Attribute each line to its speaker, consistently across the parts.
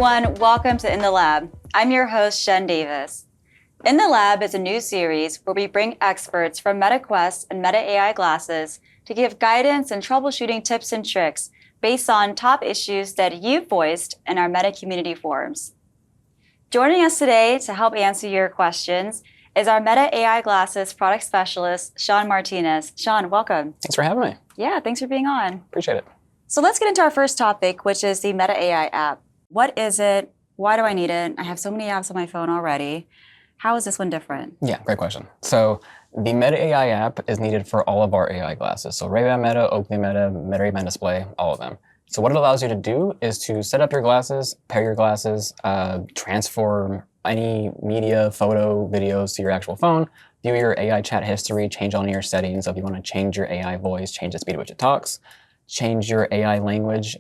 Speaker 1: everyone, welcome to In the Lab. I'm your host, Shen Davis. In the Lab is a new series where we bring experts from Meta Quest and Meta AI glasses to give guidance and troubleshooting tips and tricks based on top issues that you've voiced in our Meta community forums. Joining us today to help answer your questions is our Meta AI glasses product specialist, Sean Martinez. Sean, welcome.
Speaker 2: Thanks for having me.
Speaker 1: Yeah, thanks for being on.
Speaker 2: Appreciate it.
Speaker 1: So let's get into our first topic, which is the Meta AI app. What is it? Why do I need it? I have so many apps on my phone already. How is this one different?
Speaker 2: Yeah, great question. So the Meta AI app is needed for all of our AI glasses. So Ray-Ban Meta, Oakley Meta, Meta Ray-Ban Display, all of them. So what it allows you to do is to set up your glasses, pair your glasses, transform any media, photo, videos to your actual phone, view your AI chat history, change all your settings. So if you want to change your AI voice, change the speed at which it talks, change your AI language,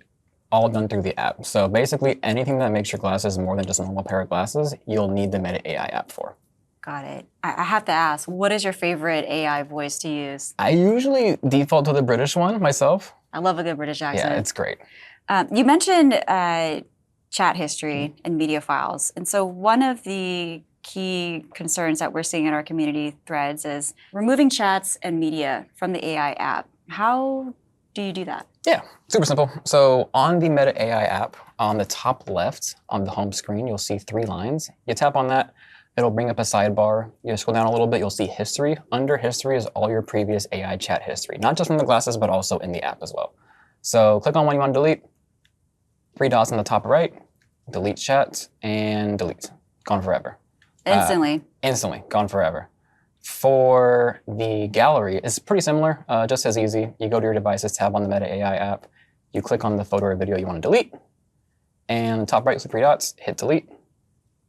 Speaker 2: all done through the app. So basically anything that makes your glasses more than just a normal pair of glasses, you'll need the Meta AI app for.
Speaker 1: Got it. I have to ask, what is your favorite AI voice to use?
Speaker 2: I usually default to the British one myself.
Speaker 1: I love a good British accent.
Speaker 2: Yeah, it's great.
Speaker 1: You mentioned chat history and media files. And so one of the key concerns that we're seeing in our community threads is removing chats and media from the AI app. How do you do that?
Speaker 2: Yeah, super simple. So on the Meta AI app, on the top left on the home screen, you'll see 3 lines. You tap on that, it'll bring up a sidebar. You scroll down a little bit, you'll see history. Under history is all your previous AI chat history, not just from the glasses, but also in the app as well. So click on one you want to delete, 3 dots on the top right, delete chat, and delete. Gone forever.
Speaker 1: Instantly.
Speaker 2: Instantly, gone forever. For the gallery, it's pretty similar, just as easy. You go to your devices tab on the Meta AI app, you click on the photo or video you want to delete, and top right, 3 dots, hit delete,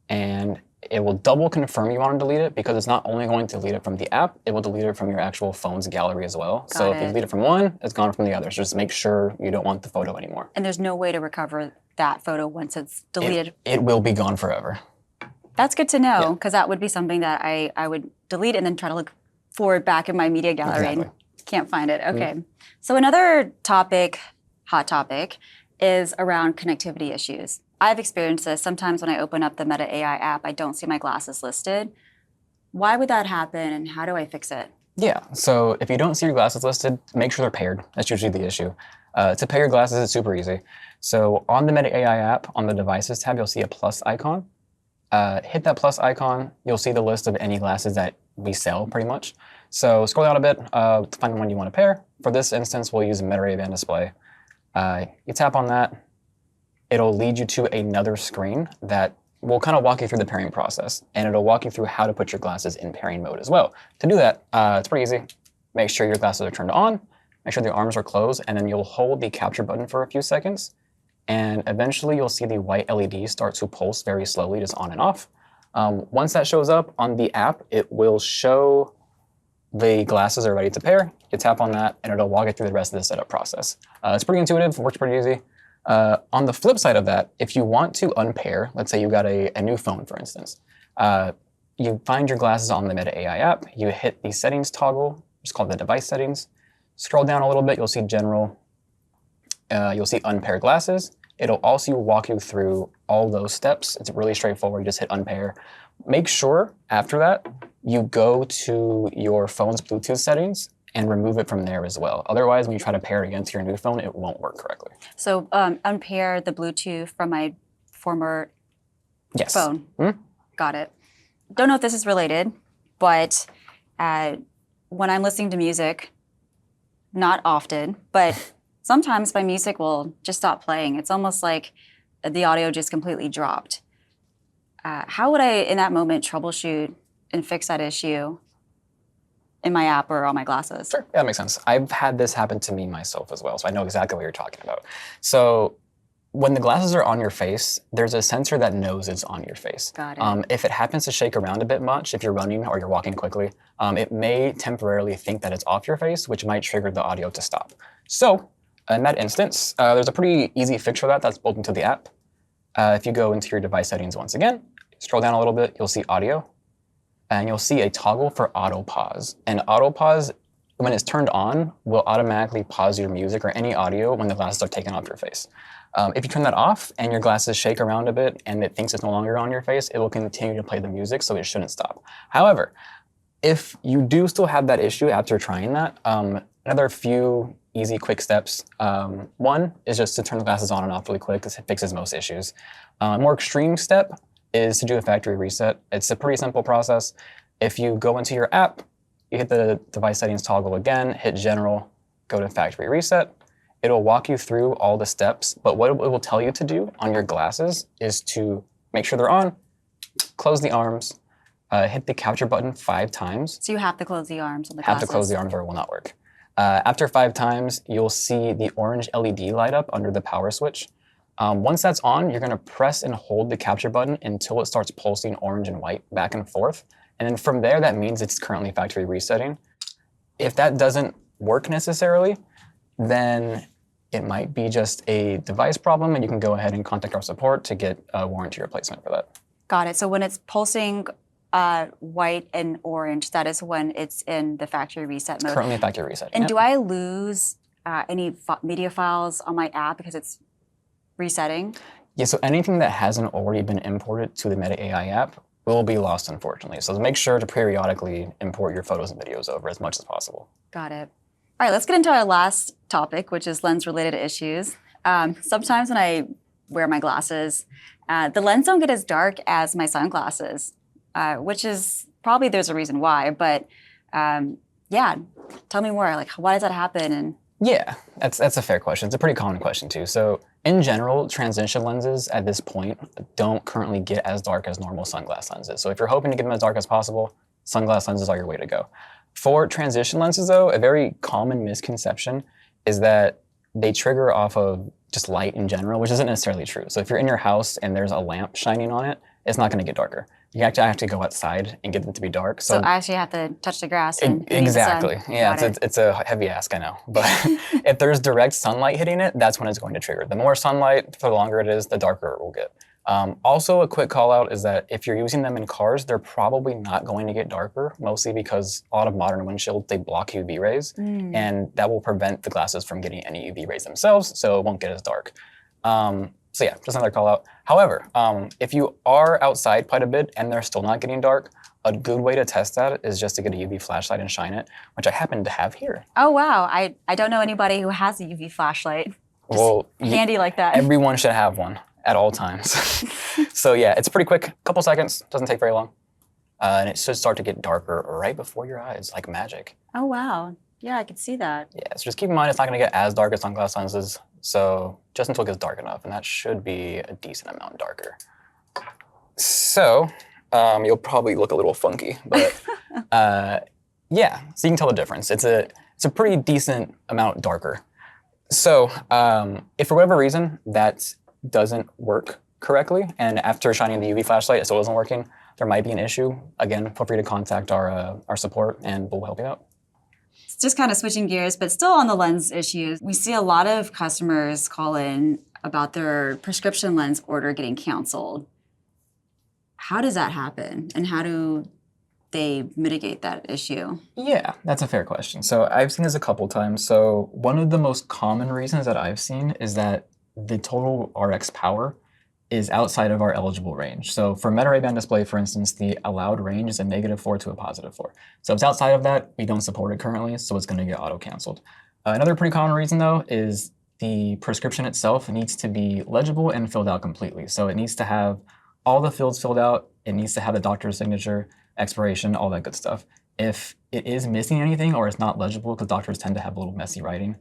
Speaker 2: and it will double confirm you want to delete it because it's not only going to delete it from the app, it will delete it from your actual phone's gallery as well. So if you delete it from one, it's gone from the other. So just make sure you don't want the photo anymore.
Speaker 1: And there's no way to recover that photo once it's deleted?
Speaker 2: It will be gone forever.
Speaker 1: That's good to know, because that would be something that I would delete and then try to look for it back in my media gallery and can't find it. Okay. So another topic, hot topic, is around connectivity issues. I've experienced this. Sometimes when I open up the Meta AI app, I don't see my glasses listed. Why would that happen and how do I fix it?
Speaker 2: Yeah, so if you don't see your glasses listed, make sure they're paired. That's usually the issue. To pair your glasses, it's super easy. So on the Meta AI app, on the devices tab, you'll see a plus icon. Hit that plus icon, you'll see the list of any glasses that we sell pretty much. So scroll down a bit to find the one you want to pair. For this instance, we'll use a Meta Ray-Ban Display. You tap on that, it'll lead you to another screen that will kind of walk you through the pairing process. And it'll walk you through how to put your glasses in pairing mode as well. To do that, it's pretty easy. Make sure your glasses are turned on, make sure the arms are closed, and then you'll hold the capture button for a few seconds. And eventually you'll see the white LED start to pulse very slowly, just on and off. Once that shows up on the app, it will show the glasses are ready to pair. You tap on that and it'll walk you through the rest of the setup process. It's pretty intuitive, works pretty easy. On the flip side of that, if you want to unpair, let's say you got a new phone, for instance, you find your glasses on the Meta AI app, you hit the settings toggle, it's called the device settings. Scroll down a little bit, you'll see general. You'll see unpair glasses. It'll also walk you through all those steps. It's really straightforward. You just hit unpair. Make sure after that you go to your phone's Bluetooth settings and remove it from there as well. Otherwise, when you try to pair it again to your new phone, it won't work correctly.
Speaker 1: So unpair the Bluetooth from my former phone. Got it. Don't know if this is related, but when I'm listening to music, not often, but sometimes my music will just stop playing. It's almost like the audio just completely dropped. How would I, in that moment, troubleshoot and fix that issue in my app or on my glasses?
Speaker 2: Sure, yeah, that makes sense. I've had this happen to me myself as well, so I know exactly what you're talking about. So when the glasses are on your face, there's a sensor that knows it's on your face.
Speaker 1: Got it.
Speaker 2: If it happens to shake around a bit much, if you're running or you're walking quickly, it may temporarily think that it's off your face, which might trigger the audio to stop. So in that instance, there's a pretty easy fix for that that's built into the app. If you go into your device settings once again, scroll down a little bit, you'll see audio, and you'll see a toggle for auto pause. And auto pause, when it's turned on, will automatically pause your music or any audio when the glasses are taken off your face. If you turn that off and your glasses shake around a bit and it thinks it's no longer on your face, it will continue to play the music, so it shouldn't stop. However, if you do still have that issue after trying that, another few easy, quick steps. One is just to turn the glasses on and off really quick, because it fixes most issues. More extreme step is to do a factory reset. It's a pretty simple process. If you go into your app, you hit the device settings toggle again, hit general, go to factory reset. It'll walk you through all the steps, but what it will tell you to do on your glasses is to make sure they're on, close the arms, hit the capture button 5 times.
Speaker 1: So you have to close the arms on the glasses?
Speaker 2: Have to close the arms or it will not work. After 5 times, you'll see the orange LED light up under the power switch. Once that's on, you're gonna press and hold the capture button until it starts pulsing orange and white back and forth. And then from there, that means it's currently factory resetting. If that doesn't work necessarily, then it might be just a device problem, and you can go ahead and contact our support to get a warranty replacement for that.
Speaker 1: Got it. So when it's pulsing white and orange, that is when it's in the factory reset mode.
Speaker 2: Currently factory reset.
Speaker 1: And do I lose any media files on my app because it's resetting?
Speaker 2: Yeah, so anything that hasn't already been imported to the Meta AI app will be lost, unfortunately. So make sure to periodically import your photos and videos over as much as possible.
Speaker 1: Got it. All right, let's get into our last topic, which is lens-related issues. Sometimes when I wear my glasses, the lens don't get as dark as my sunglasses, which is probably there's a reason why. But yeah, tell me more. Like, why does that happen? And
Speaker 2: yeah, that's a fair question. It's a pretty common question too. So in general, transition lenses at this point don't currently get as dark as normal sunglass lenses. So if you're hoping to get them as dark as possible, sunglass lenses are your way to go. For transition lenses though, a very common misconception is that they trigger off of just light in general, which isn't necessarily true. So if you're in your house and there's a lamp shining on it, it's not gonna get darker. You actually have to go outside and get them to be dark.
Speaker 1: So I actually have to touch the grass and
Speaker 2: exactly.
Speaker 1: The sun.
Speaker 2: Yeah, it's a heavy ask, I know. But if there's direct sunlight hitting it, that's when it's going to trigger. The more sunlight, for the longer it is, the darker it will get. Also, a quick call out is that if you're using them in cars, they're probably not going to get darker, mostly because a lot of modern windshields, they block UV rays, and that will prevent the glasses from getting any UV rays themselves, so it won't get as dark. So yeah, just another call out. However, if you are outside quite a bit and they're still not getting dark, a good way to test that is just to get a UV flashlight and shine it, which I happen to have here.
Speaker 1: Oh wow, I don't know anybody who has a UV flashlight. Just handy like that.
Speaker 2: Everyone should have one at all times. So yeah, it's pretty quick, couple seconds, doesn't take very long. And it should start to get darker right before your eyes, like magic.
Speaker 1: Oh wow, yeah, I can see that.
Speaker 2: Yeah, so just keep in mind it's not gonna get as dark as sunglass lenses. So just until it gets dark enough, and that should be a decent amount darker. So you'll probably look a little funky, but yeah, so you can tell the difference. It's a pretty decent amount darker. So if for whatever reason that doesn't work correctly, and after shining the UV flashlight it still isn't working, there might be an issue. Again, feel free to contact our support and we'll help you out.
Speaker 1: Just kind of switching gears, but still on the lens issues, we see a lot of customers call in about their prescription lens order getting canceled. How does that happen, and how do they mitigate that issue?
Speaker 2: Yeah, that's a fair question. So I've seen this a couple times. So one of the most common reasons that I've seen is that the total RX power is outside of our eligible range. So for Meta Ray-Ban display, for instance, the allowed range is a -4 to a +4. So if it's outside of that, we don't support it currently, so it's gonna get auto-canceled. Another pretty common reason though is the prescription itself needs to be legible and filled out completely. So it needs to have all the fields filled out, it needs to have the doctor's signature, expiration, all that good stuff. If it is missing anything or it's not legible, because doctors tend to have a little messy writing,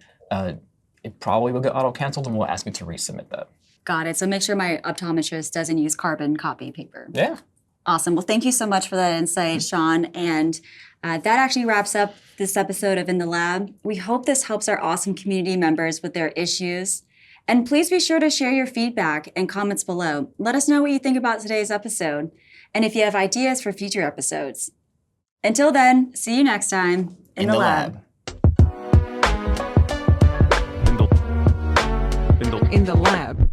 Speaker 2: it probably will get auto-canceled and we'll ask you to resubmit that.
Speaker 1: Got it. So make sure my optometrist doesn't use carbon copy paper.
Speaker 2: Yeah.
Speaker 1: Awesome. Well, thank you so much for that insight, Sean. And that actually wraps up this episode of In the Lab. We hope this helps our awesome community members with their issues. And please be sure to share your feedback and comments below. Let us know what you think about today's episode, and if you have ideas for future episodes. Until then, see you next time in the lab.
Speaker 3: In the lab.